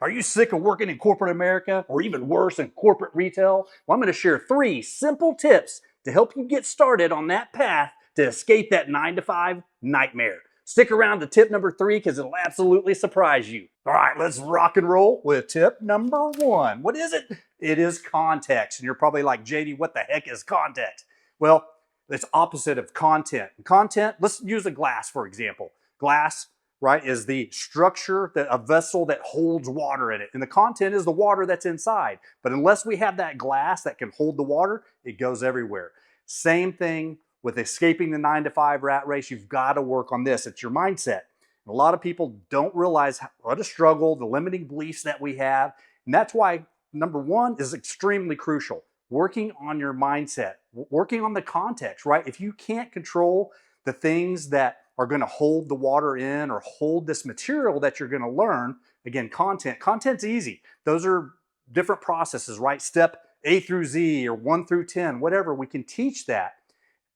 Are you sick of working in corporate America or even worse in corporate retail? Well, I'm going to share 3 simple tips to help you get started on that path to escape that 9 to 5 nightmare. Stick around to tip number 3 because it'll absolutely surprise you. All right, let's rock and roll with tip number 1. What is it? It is context. And you're probably like, JD, what the heck is context? Well, it's opposite of content. Content, let's use a glass, for example. Glass, right, is the structure, a vessel that holds water in it. And the content is the water that's inside. But unless we have that glass that can hold the water, it goes everywhere. Same thing with escaping the 9 to 5 rat race. You've got to work on this. It's your mindset. And a lot of people don't realize what a struggle, the limiting beliefs that we have. And that's why number 1 is extremely crucial. Working on your mindset, working on the context, right? If you can't control the things that are going to hold the water in or hold this material that you're going to learn, again, content's easy. Those are different processes, right? Step A through Z or 1 through 10, whatever, we can teach that.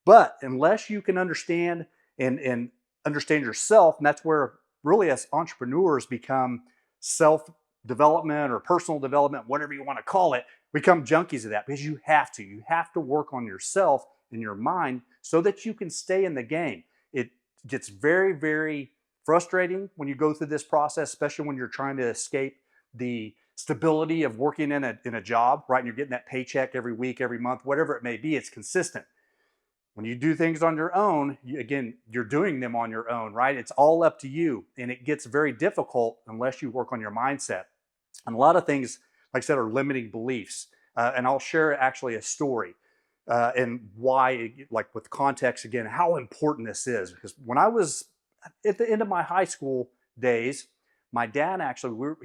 But unless you can understand and understand yourself, and that's where really as entrepreneurs become self-development or personal development, whatever you want to call it, become junkies of that because you have to work on yourself and your mind so that you can stay in the game. It gets very, very frustrating when you go through this process, especially when you're trying to escape the stability of working in a job, right? And you're getting that paycheck every week, every month, whatever it may be, it's consistent. When you do things on your own, you're doing them on your own, right? It's all up to you. And it gets very difficult unless you work on your mindset. And a lot of things, like I said, are limiting beliefs. And I'll share actually a story and why, like with context again, how important this is. Because when I was at the end of my high school days, my dad actually,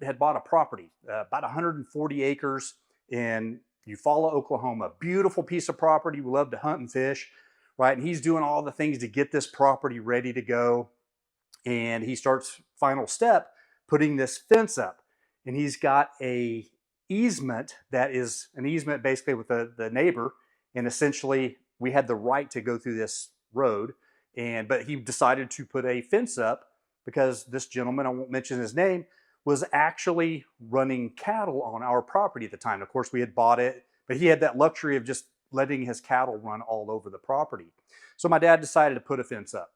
had bought a property, about 140 acres in Eufaula, Oklahoma. Beautiful piece of property. We love to hunt and fish, right? And he's doing all the things to get this property ready to go. And he starts, final step, putting this fence up. And he's got a easement that is an easement basically with the neighbor. And essentially we had the right to go through this road. But he decided to put a fence up because this gentleman, I won't mention his name, was actually running cattle on our property at the time. Of course, we had bought it, but he had that luxury of just letting his cattle run all over the property. So my dad decided to put a fence up.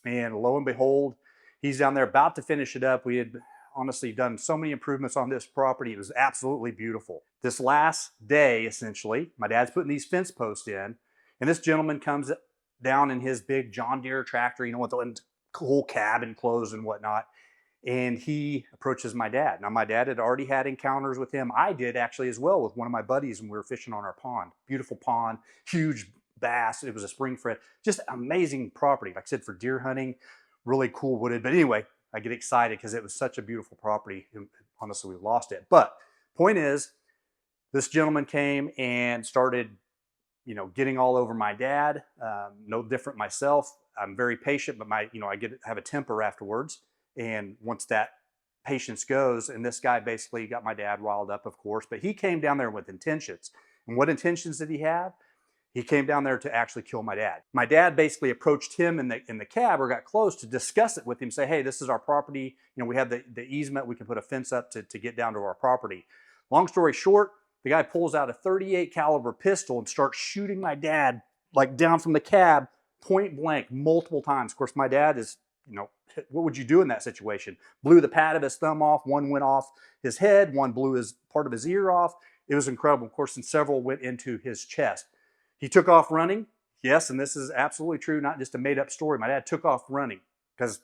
And lo and behold, he's down there about to finish it up. We had honestly done so many improvements on this property. It was absolutely beautiful. This last day, essentially, my dad's putting these fence posts in, and this gentleman comes down in his big John Deere tractor, with the whole cab enclosed and whatnot. And he approaches my dad. Now, my dad had already had encounters with him. I did actually as well with one of my buddies when we were fishing on our pond. Beautiful pond, huge bass. It was a spring fred. Just amazing property. Like I said, for deer hunting, really cool wooded. But anyway, I get excited because it was such a beautiful property. And honestly, we lost it. But point is, this gentleman came and started, getting all over my dad. No different myself. I'm very patient, but I have a temper afterwards. And once that patience goes, and this guy basically got my dad riled up, of course, but he came down there with intentions. And what intentions did he have? He came down there to actually kill my dad. My dad basically approached him in the cab or got close to discuss it with him, say, hey, this is our property. We have the easement. We can put a fence up to get down to our property. Long story short, the guy pulls out a 38 caliber pistol and starts shooting my dad like down from the cab, point blank, multiple times. Of course, my dad is, what would you do in that situation? Blew the pad of his thumb off. One went off his head. One blew part of his ear off. It was incredible. Of course, and several went into his chest. He took off running. Yes, and this is absolutely true, not just a made-up story. My dad took off running because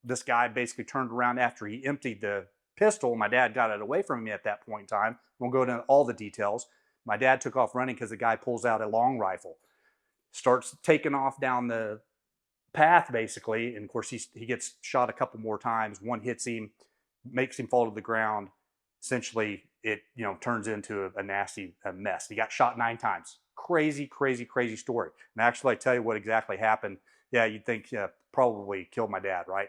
this guy basically turned around after he emptied the pistol. My dad got it away from me at that point in time. Won't go into all the details. My dad took off running because the guy pulls out a long rifle, starts taking off down the path basically, and of course he gets shot a couple more times. One hits him, makes him fall to the ground. Essentially, it turns into a nasty mess. He got shot 9 times. Crazy, crazy, crazy story. And actually, I tell you what exactly happened. Yeah, you'd think probably killed my dad, right?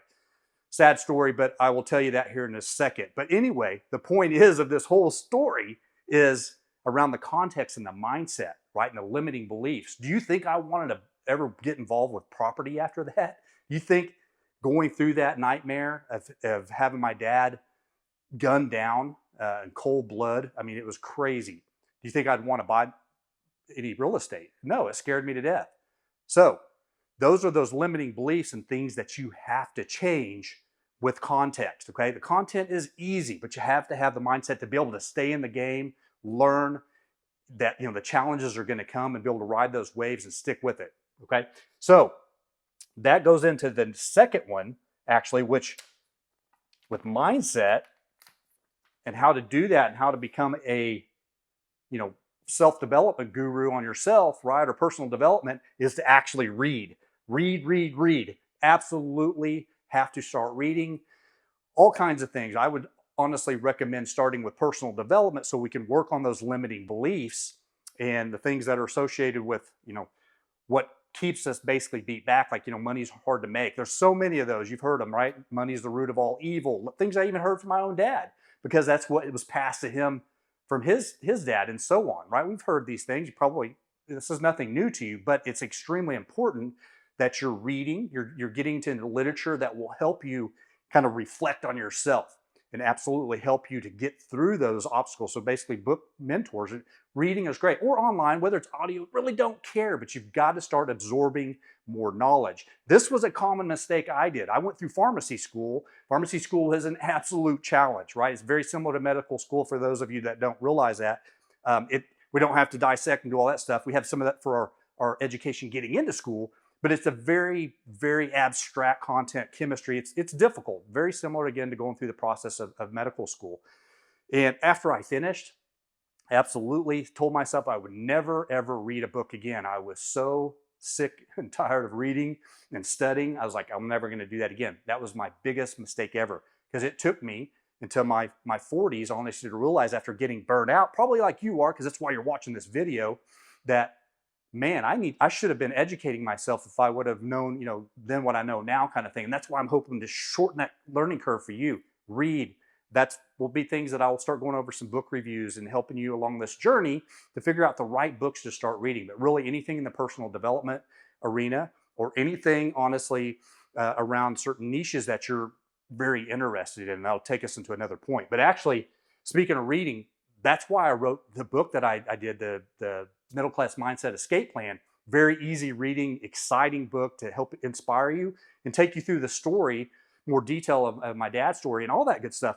Sad story, but I will tell you that here in a second. But anyway, the point is of this whole story is around the context and the mindset, right? And the limiting beliefs. Do you think I wanted to ever get involved with property after that? You think going through that nightmare of having my dad gunned down in cold blood. I mean, it was crazy. Do you think I'd want to buy any real estate? No, it scared me to death. So those are those limiting beliefs and things that you have to change with context. Okay, the content is easy, but you have to have the mindset to be able to stay in the game, learn that the challenges are going to come, and be able to ride those waves and stick with it. Okay, so that goes into the second one, actually, which with mindset and how to do that and how to become a self-development guru on yourself, right, or personal development, is to actually read. Read. Absolutely have to start reading all kinds of things. I would honestly recommend starting with personal development so we can work on those limiting beliefs and the things that are associated with, what keeps us basically beat back, like, money's hard to make. There's so many of those. You've heard them, right? Money is the root of all evil. Things I even heard from my own dad, because that's what it was passed to him from his dad, and so on, right? We've heard these things. This is nothing new to you, but it's extremely important that you're reading, you're getting into literature that will help you kind of reflect on yourself and absolutely help you to get through those obstacles. So basically, book mentors. Reading is great, or online, whether it's audio, really don't care, but you've got to start absorbing more knowledge. This was a common mistake I did. I went through pharmacy school. Pharmacy school is an absolute challenge, right? It's very similar to medical school for those of you that don't realize that. We don't have to dissect and do all that stuff. We have some of that for our education getting into school, but it's a very, very abstract content chemistry. It's difficult, very similar again to going through the process of medical school. And after I finished, absolutely told myself I would never, ever read a book again. I was so sick and tired of reading and studying. I was like, I'm never going to do that again. That was my biggest mistake ever, because it took me until my 40s, honestly, to realize, after getting burned out, probably like you are, because that's why you're watching this video, that, man, I should have been educating myself if I would have known, then what I know now, kind of thing. And that's why I'm hoping to shorten that learning curve for you. Read. That will be things that I will start going over some book reviews and helping you along this journey to figure out the right books to start reading. But really, anything in the personal development arena, or anything, honestly, around certain niches that you're very interested in. And that'll take us into another point. But actually, speaking of reading, that's why I wrote the book that I did, the Middle Class Mindset Escape Plan. Very easy reading, exciting book to help inspire you and take you through the story, more detail of my dad's story and all that good stuff,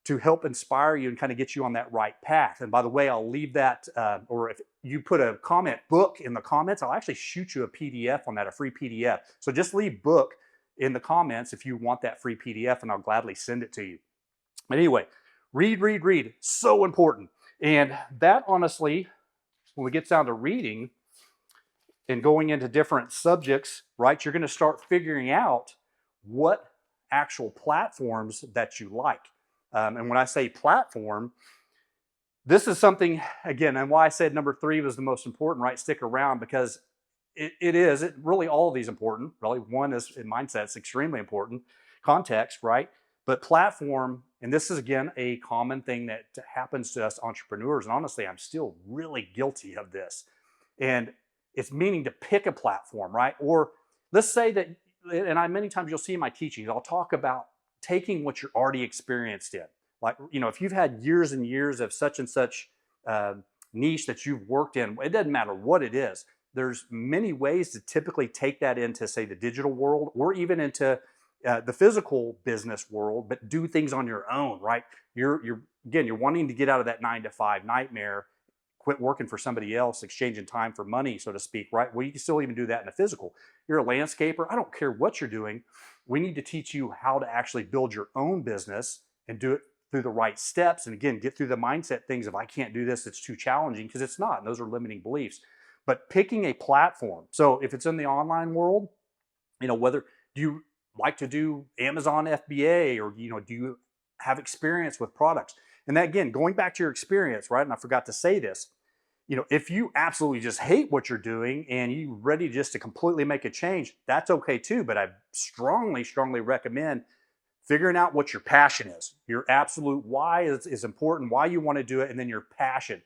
to help inspire you and kind of get you on that right path. And by the way, I'll leave that, or if you put a comment book in the comments, I'll actually shoot you a PDF on that, a free PDF. So just leave book in the comments if you want that free PDF, and I'll gladly send it to you. But anyway, read. So important. And that, honestly, when we get down to reading and going into different subjects, right, you're going to start figuring out what actual platforms that you like. And when I say platform, this is something, again, and why I said number 3 was the most important, right? Stick around, because it really, all of these important. Really, one is in mindset, it's extremely important. Context, right? But platform, and this is, again, a common thing that happens to us entrepreneurs. And honestly, I'm still really guilty of this. And it's meaning to pick a platform, right? Or let's say that, and many times you'll see in my teachings, I'll talk about taking what you're already experienced in. Like, if you've had years and years of such and such niche that you've worked in, it doesn't matter what it is. There's many ways to typically take that into, say, the digital world, or even into the physical business world, but do things on your own, right? You're wanting to get out of that 9-to-5 nightmare, quit working for somebody else, exchanging time for money, so to speak, right? Well, you can still even do that in the physical. You're a landscaper. I don't care what you're doing. We need to teach you how to actually build your own business and do it through the right steps. And again, get through the mindset things of, I can't do this, it's too challenging, because it's not. And those are limiting beliefs. But picking a platform. So if it's in the online world, whether do you like to do Amazon FBA, or do you have experience with products? And that, again, going back to your experience, right? And I forgot to say this, if you absolutely just hate what you're doing and you're ready just to completely make a change, that's okay too. But I strongly, strongly recommend figuring out what your passion is. Your absolute why is important, why you want to do it, and then your passion.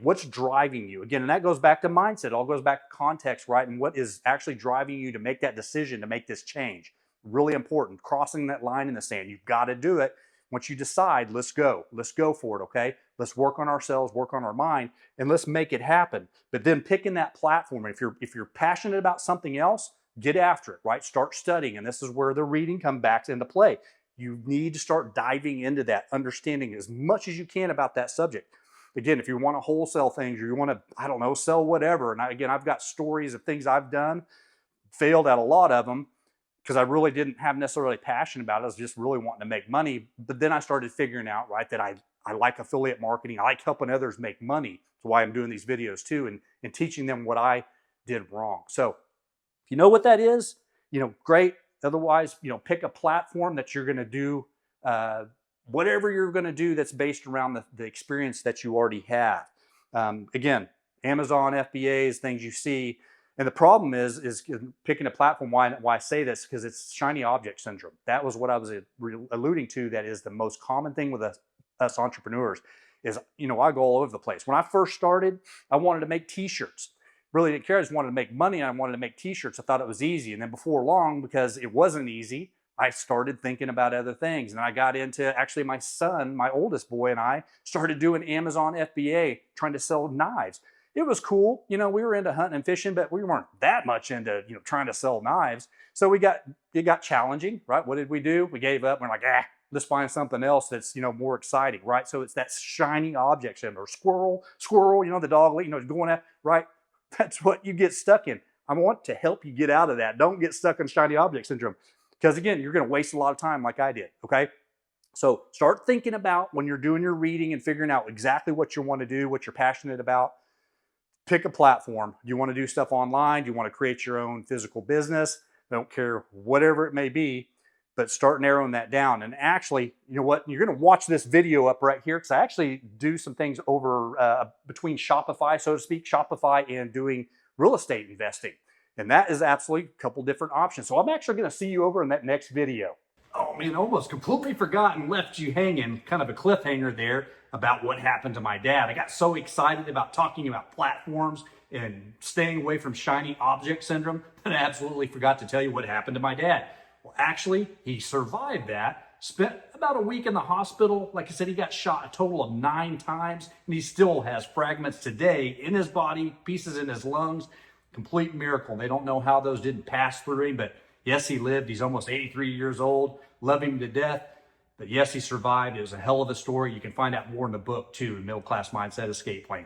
What's driving you? Again, and that goes back to mindset. It all goes back to context, right? And what is actually driving you to make that decision, to make this change. Really important. Crossing that line in the sand. You've got to do it. Once you decide, let's go. Let's go for it, okay? Let's work on ourselves, work on our mind, and let's make it happen. But then picking that platform, if you're passionate about something else, get after it, right? Start studying, and this is where the reading comes back into play. You need to start diving into that, understanding as much as you can about that subject. Again, if you want to wholesale things or you want to, I don't know, sell whatever, and again, I've got stories of things I've done, failed at a lot of them, because I really didn't have necessarily passion about it. I was just really wanting to make money. But then I started figuring out, right, that I like affiliate marketing. I like helping others make money. That's why I'm doing these videos too, and teaching them what I did wrong. So if you know what that is, great. Otherwise, pick a platform that you're going to do whatever you're going to do that's based around the experience that you already have. Again, Amazon, FBAs, things you see. And the problem is picking a platform. Why I say this? Because it's shiny object syndrome. That was what I was alluding to. That is the most common thing with us entrepreneurs is, I go all over the place. When I first started, I wanted to make t-shirts. Really didn't care. I just wanted to make money. And I wanted to make t-shirts. I thought it was easy. And then before long, because it wasn't easy, I started thinking about other things. And I got into, actually my son, my oldest boy, and I started doing Amazon FBA, trying to sell knives. It was cool. We were into hunting and fishing, but we weren't that much into, trying to sell knives. So it got challenging, right? What did we do? We gave up. We're like, let's find something else that's, more exciting, right? So it's that shiny object syndrome, or squirrel, the dog, going at, right? That's what you get stuck in. I want to help you get out of that. Don't get stuck in shiny object syndrome. Because again, you're going to waste a lot of time like I did, okay? So start thinking about when you're doing your reading and figuring out exactly what you want to do, what you're passionate about. Pick a platform. Do you want to do stuff online? Do you want to create your own physical business? I don't care, whatever it may be, but start narrowing that down. And actually, you know what? You're going to watch this video up right here because I actually do some things over between Shopify, so to speak, Shopify and doing real estate investing. And that is absolutely a couple different options. So I'm actually going to see you over in that next video. Oh man, almost completely forgot and left you hanging, kind of a cliffhanger there about what happened to my dad. I got so excited about talking about platforms and staying away from shiny object syndrome that I absolutely forgot to tell you what happened to my dad. Well, actually, he survived that, spent about a week in the hospital. Like I said, he got shot a total of 9 times, and he still has fragments today in his body, pieces in his lungs. Complete miracle. They don't know how those didn't pass through him, but yes, he lived. He's almost 83 years old. Love him to death. But yes, he survived. It was a hell of a story. You can find out more in the book too, Middle Class Mindset Escape Plan.